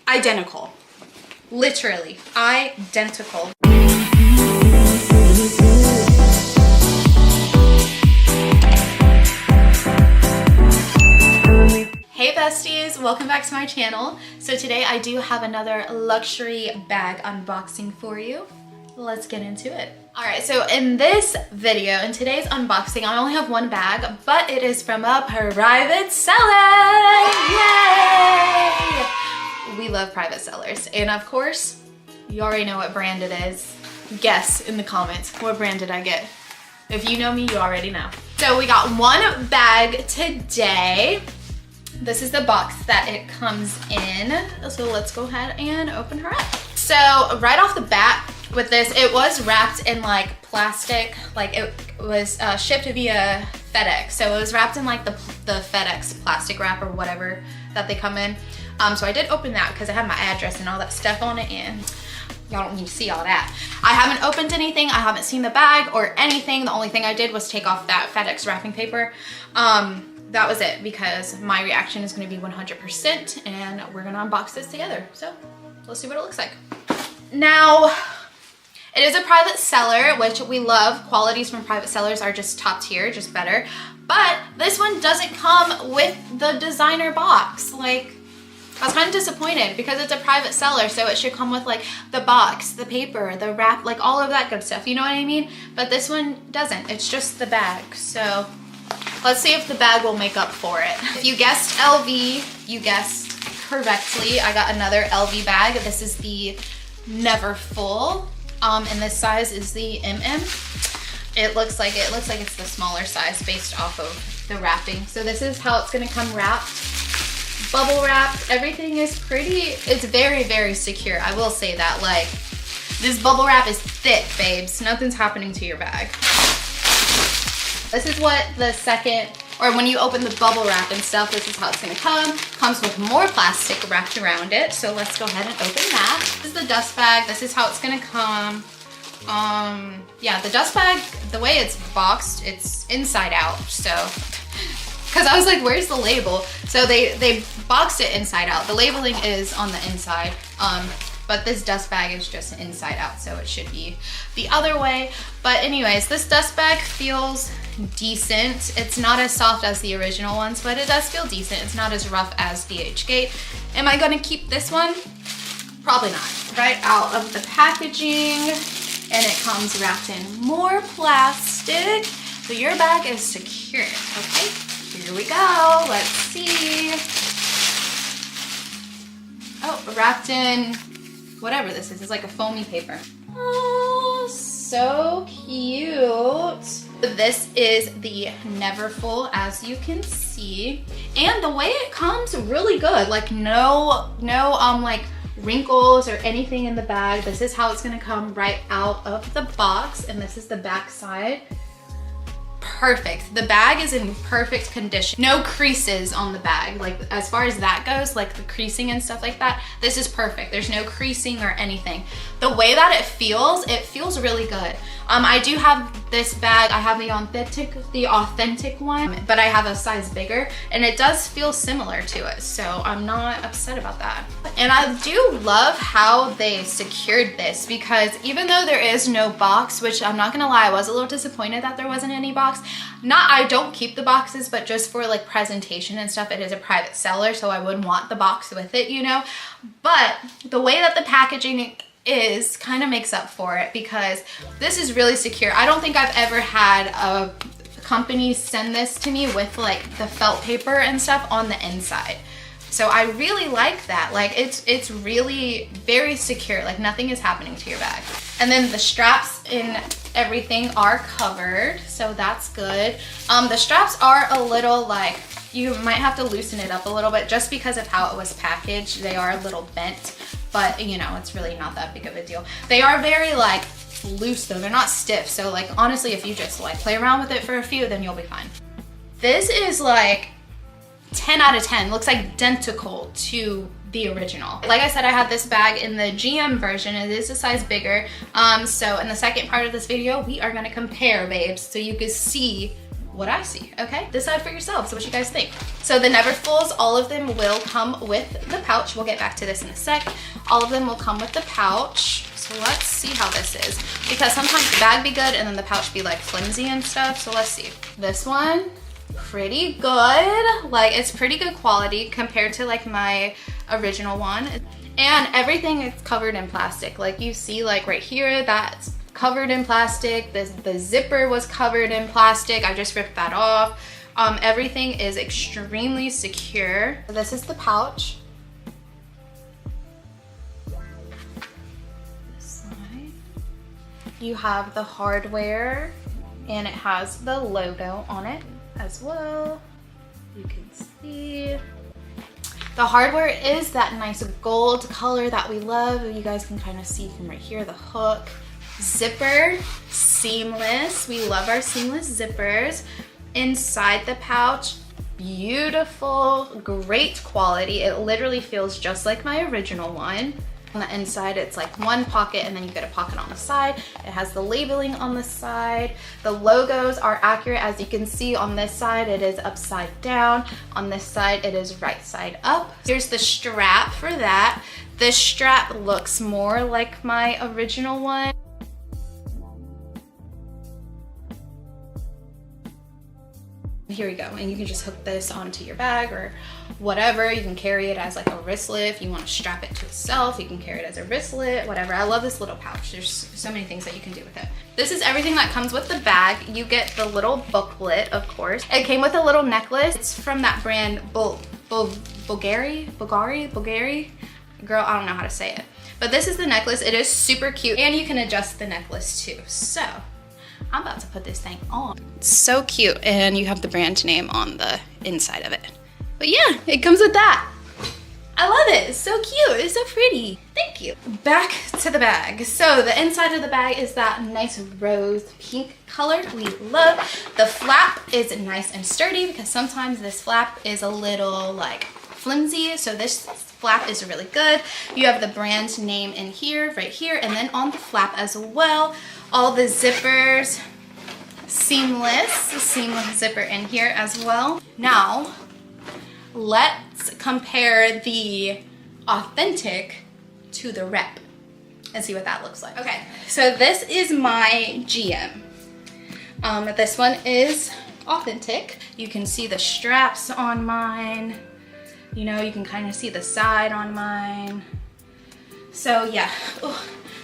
identical. Literally, identical. Hey besties, welcome back to my channel. So today I do have another luxury bag unboxing for you. Let's get into it. All right, so in this video, in today's unboxing, I only have one bag, but it is from a private seller. Yay! We love private sellers. And of course, you already know what brand it is. Guess in the comments, what brand did I get? If you know me, you already know. So we got one bag today. This is the box that it comes in. So let's go ahead and open her up. So right off the bat with this, it was wrapped in like plastic, like it was shipped via FedEx. So it was wrapped in like the FedEx plastic wrap or whatever that they come in. So I did open that because I have my address and all that stuff on it, and y'all don't need to see all that. I haven't opened anything. I haven't seen the bag or anything. The only thing I did was take off that FedEx wrapping paper. That was it, because my reaction is going to be 100% and we're going to unbox this together. So let's see what it looks like. Now, it is a private seller, which we love. Qualities from private sellers are just top tier, just better. But this one doesn't come with the designer box. Like, I was kind of disappointed because it's a private seller, so it should come with like the box, the paper, the wrap, like all of that good stuff. You know what I mean? But this one doesn't. It's just the bag. So let's see if the bag will make up for it. If you guessed LV, you guessed correctly. I got another LV bag. This is the Neverfull, and this size is the MM. It looks like it's the smaller size based off of the wrapping. So this is how it's gonna come wrapped. Bubble wrapped. Everything is pretty. It's very, very secure. I will say that. Like, this bubble wrap is thick, babes. Nothing's happening to your bag. This is what the second, or when you open the bubble wrap and stuff, this is how it's gonna come. Comes with more plastic wrapped around it. So let's go ahead and open that. This is the dust bag. This is how it's gonna come. Yeah, the dust bag, the way it's boxed, it's inside out. So, because I was like, where's the label? So they boxed it inside out. The labeling is on the inside. But this dust bag is just inside out, so it should be the other way. But anyways, this dust bag feels decent. It's not as soft as the original ones, but it does feel decent. It's not as rough as the H-Gate. Am I gonna keep this one? Probably not. Right out of the packaging, and it comes wrapped in more plastic. So your bag is secure, okay? Here we go, let's see. Oh, wrapped in whatever this is. It's like a foamy paper. Oh, so cute. This is the Neverfull, as you can see. And the way it comes, really good. Like no like wrinkles or anything in the bag. This is how it's gonna come right out of the box, and this is the back side. Perfect. The bag is in perfect condition. No creases on the bag. Like, as far as that goes, like the creasing and stuff like that, this is perfect. There's no creasing or anything. The way that it feels really good. I do have this bag. I have the authentic one, but I have a size bigger, and it does feel similar to it. So I'm not upset about that. And I do love how they secured this, because even though there is no box, which I'm not gonna lie, I was a little disappointed that there wasn't any box. I don't keep the boxes, but just for like presentation and stuff, it is a private seller, so I would want the box with it, you know? But the way that the packaging is kind of makes up for it, because this is really secure. I don't think I've ever had a company send this to me with like the felt paper and stuff on the inside. So I really like that. Like, it's really very secure. Like, nothing is happening to your bag. And then the straps and everything are covered, so that's good. The straps are a little like, you might have to loosen it up a little bit just because of how it was packaged. They are a little bent, but you know, it's really not that big of a deal. They are very like loose though. They're not stiff. So like, honestly, if you just like play around with it for a few, then you'll be fine. This is like 10 out of 10. Looks identical to the original. Like I said, I had this bag in the GM version. It is a size bigger. So in the second part of this video, we are gonna compare, babes, so you can see what I see, okay? Decide for yourselves what you guys think. So the Neverfulls, all of them will come with the pouch. We'll get back to this in a sec. All of them will come with the pouch. So let's see how this is. Because sometimes the bag be good and then the pouch be like flimsy and stuff. So let's see. This one, pretty good. Like, it's pretty good quality compared to like my original one. And everything is covered in plastic. Like you see, like right here, that's covered in plastic. The zipper was covered in plastic. I just ripped that off. Everything is extremely secure. This is the pouch. This side. You have the hardware and it has the logo on it as well. You can see. The hardware is that nice gold color that we love. You guys can kind of see from right here, the hook. Zipper, seamless. We love our seamless zippers. Inside the pouch, beautiful, great quality. It literally feels just like my original one. On the inside, it's like one pocket and then you get a pocket on the side. It has the labeling on the side. The logos are accurate. As you can see on this side, it is upside down. On this side, it is right side up. Here's the strap for that. This strap looks more like my original one. Here we go, and you can just hook this onto your bag or whatever. You can carry it as like a wristlet. If you want to strap it to itself, you can carry it as a wristlet, whatever. I love this little pouch. There's so many things that you can do with it. This is everything that comes with the bag. You get the little booklet, of course. It came with a little necklace. It's from that brand Bulgari. Girl, I don't know how to say it. But this is the necklace. It is super cute, and you can adjust the necklace too. So I'm about to put this thing on. It's so cute, and you have the brand name on the inside of it. But yeah, it comes with that. I love it. It's so cute. It's so pretty. Thank you. Back to the bag. So the inside of the bag is that nice rose pink color we love. The flap is nice and sturdy because sometimes this flap is a little like flimsy. So this flap is really good. You have the brand name in here, right here, and then on the flap as well. All the zippers, seamless zipper in here as well. Now, let's compare the authentic to the rep and see what that looks like. Okay, so this is my GM. This one is authentic. You can see the straps on mine. You know, you can kind of see the side on mine. So yeah. Ooh.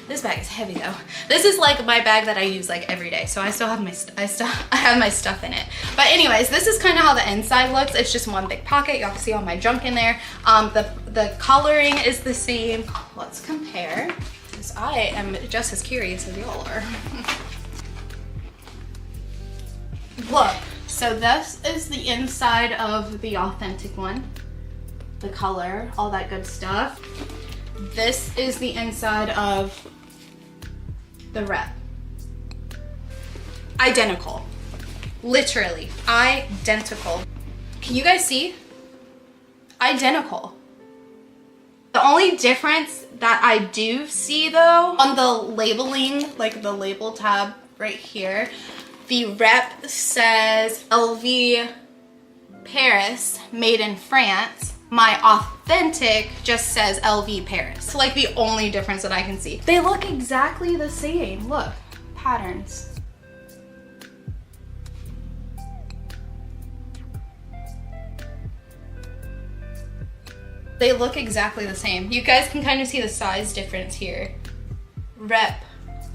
This bag is heavy though. This is like my bag that I use like every day. So I still have I have my stuff in it. But anyways, this is kind of how the inside looks. It's just one big pocket. Y'all can see all my junk in there. The coloring is the same. Let's compare, because I am just as curious as y'all are. Look, so this is the inside of the authentic one. The color, all that good stuff. This is the inside of the rep. Identical. Literally, identical. Can you guys see? Identical. The only difference that I do see though, on the labeling, like the label tab right here, the rep says LV Paris, made in France. My authentic just says LV Paris. It's like the only difference that I can see. They look exactly the same. Look, patterns. They look exactly the same. You guys can kind of see the size difference here. Rep,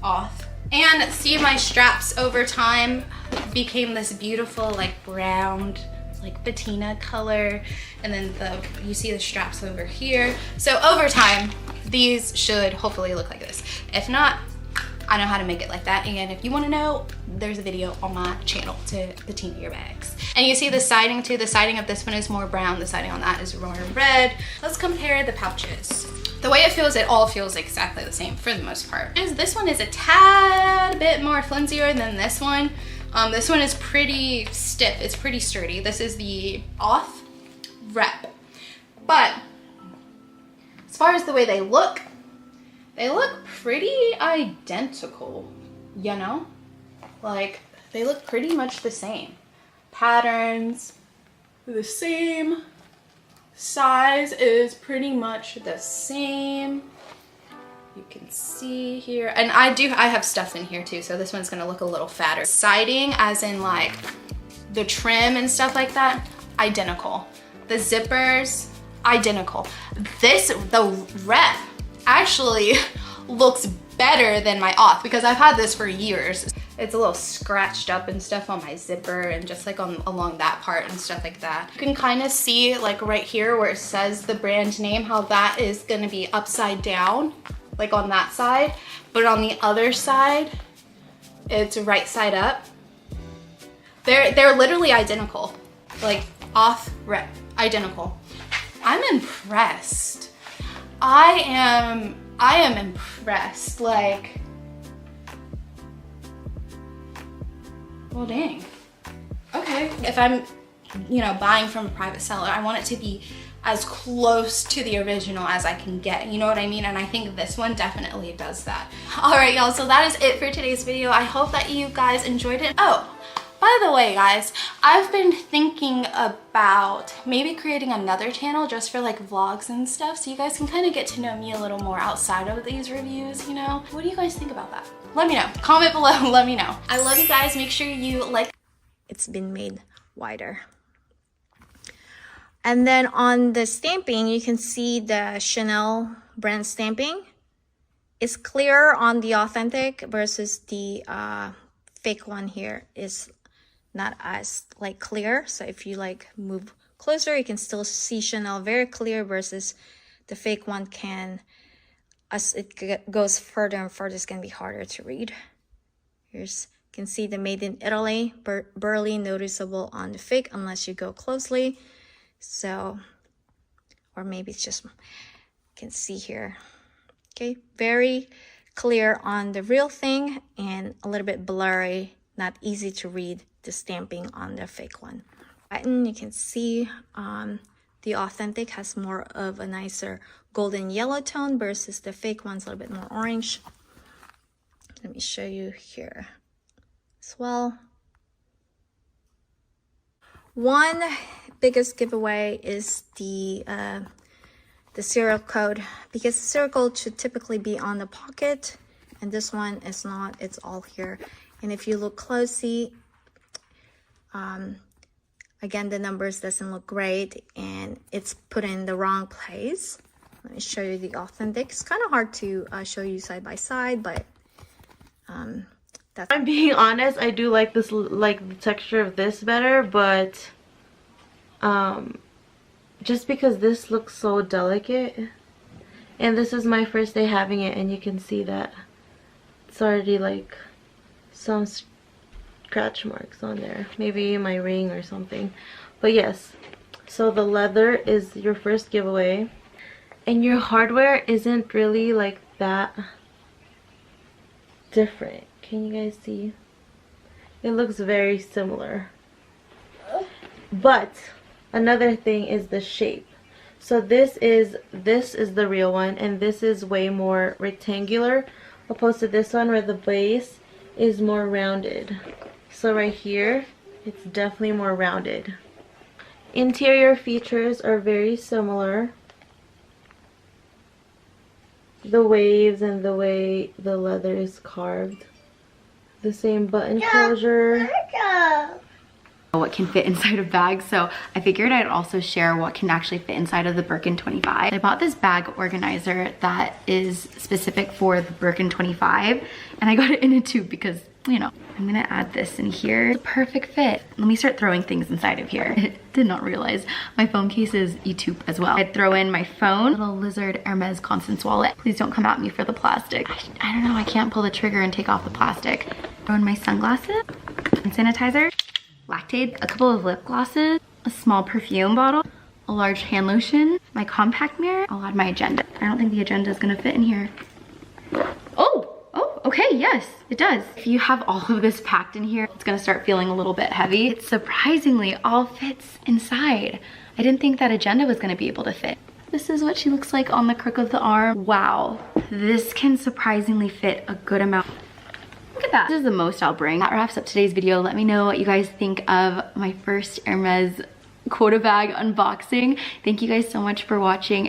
auth. And see, my straps over time became this beautiful like round, like patina color, and then you see the straps over here. So over time, these should hopefully look like this. If not, I know how to make it like that, and if you want to know, there's a video on my channel to patina your bags. And you see the siding too. The siding of this one is more brown, the siding on that is more red. Let's compare the pouches. The way it feels, it all feels exactly the same for the most part. This one is a tad bit more flimsier than this one. This one is pretty stiff, it's pretty sturdy. This is the auth rep. But as far as the way they look pretty identical, you know? Like, they look pretty much the same. patterns, the same. Size is pretty much the same. You can see here, and I have stuff in here too, so this one's gonna look a little fatter. Siding, as in like the trim and stuff like that, identical. The zippers, identical. The rep actually looks better than my auth because I've had this for years. It's a little scratched up and stuff on my zipper and just like along that part and stuff like that. You can kind of see like right here where it says the brand name, how that is gonna be upside down, like on that side, but on the other side, it's right side up. They're literally identical, like auth rep, identical. I'm impressed. I am impressed. Like, well, dang. Okay, if I'm, you know, buying from a private seller, I want it to be as close to the original as I can get, you know what I mean? And I think this one definitely does that. All right, y'all, so that is it for today's video. I hope that you guys enjoyed it. Oh, by the way, guys, I've been thinking about maybe creating another channel just for like vlogs and stuff, so you guys can kind of get to know me a little more outside of these reviews, you know? What do you guys think about that? Let me know. Comment below, let me know. I love you guys. Make sure you like. It's been made wider. And then on the stamping, you can see the Chanel brand stamping. It's clearer on the authentic versus the fake one here is not as like clear. So if you like move closer, you can still see Chanel very clear versus the fake one can, as it goes further and further, it's gonna be harder to read. Here's, you can see the made in Italy, barely noticeable on the fake unless you go closely. So, or maybe it's just, you can see here. Okay, very clear on the real thing and a little bit blurry, not easy to read the stamping on the fake one. And you can see the authentic has more of a nicer golden yellow tone versus the fake one's a little bit more orange. Let me show you here as well. One biggest giveaway is the serial code, because the serial code should typically be on the pocket and this one is not, it's all here. And if you look closely, again, the numbers doesn't look great and it's put in the wrong place. Let me show you the authentic. It's kind of hard to show you side by side, but that's. I'm being honest, I do like this, like the texture of this better, but just because this looks so delicate, and this is my first day having it, and you can see that it's already like some scratch marks on there, maybe my ring or something. But yes, so the leather is your first giveaway, and your hardware isn't really like that different. Can you guys see? It looks very similar, but another thing is the shape. So this is the real one, and this is way more rectangular opposed to this one where the base is more rounded. So right here, it's definitely more rounded. Interior features are very similar. The waves and the way the leather is carved. The same button closure. What can fit inside a bag, so I figured I'd also share what can actually fit inside of the Birkin 25. I bought this bag organizer that is specific for the Birkin 25, and I got it in a tube because, you know, I'm gonna add this in here. It's a perfect fit. Let me start throwing things inside of here. I did not realize my phone case is a tube as well. I'd throw in my phone, little lizard Hermes Constance wallet. Please don't come at me for the plastic. I don't know, I can't pull the trigger and take off the plastic. Throw in my sunglasses, hand sanitizer, Lactaid, a couple of lip glosses, a small perfume bottle, a large hand lotion, my compact mirror. I'll add my agenda. I don't think the agenda is gonna fit in here. Oh, okay, yes, it does. If you have all of this packed in here, it's gonna start feeling a little bit heavy. It surprisingly all fits inside. I didn't think that agenda was gonna be able to fit. This is what she looks like on the crook of the arm. Wow, this can surprisingly fit a good amount. Look at that. This is the most I'll bring. That wraps up today's video. Let me know what you guys think of my first Hermes Quota bag unboxing. Thank you guys so much for watching.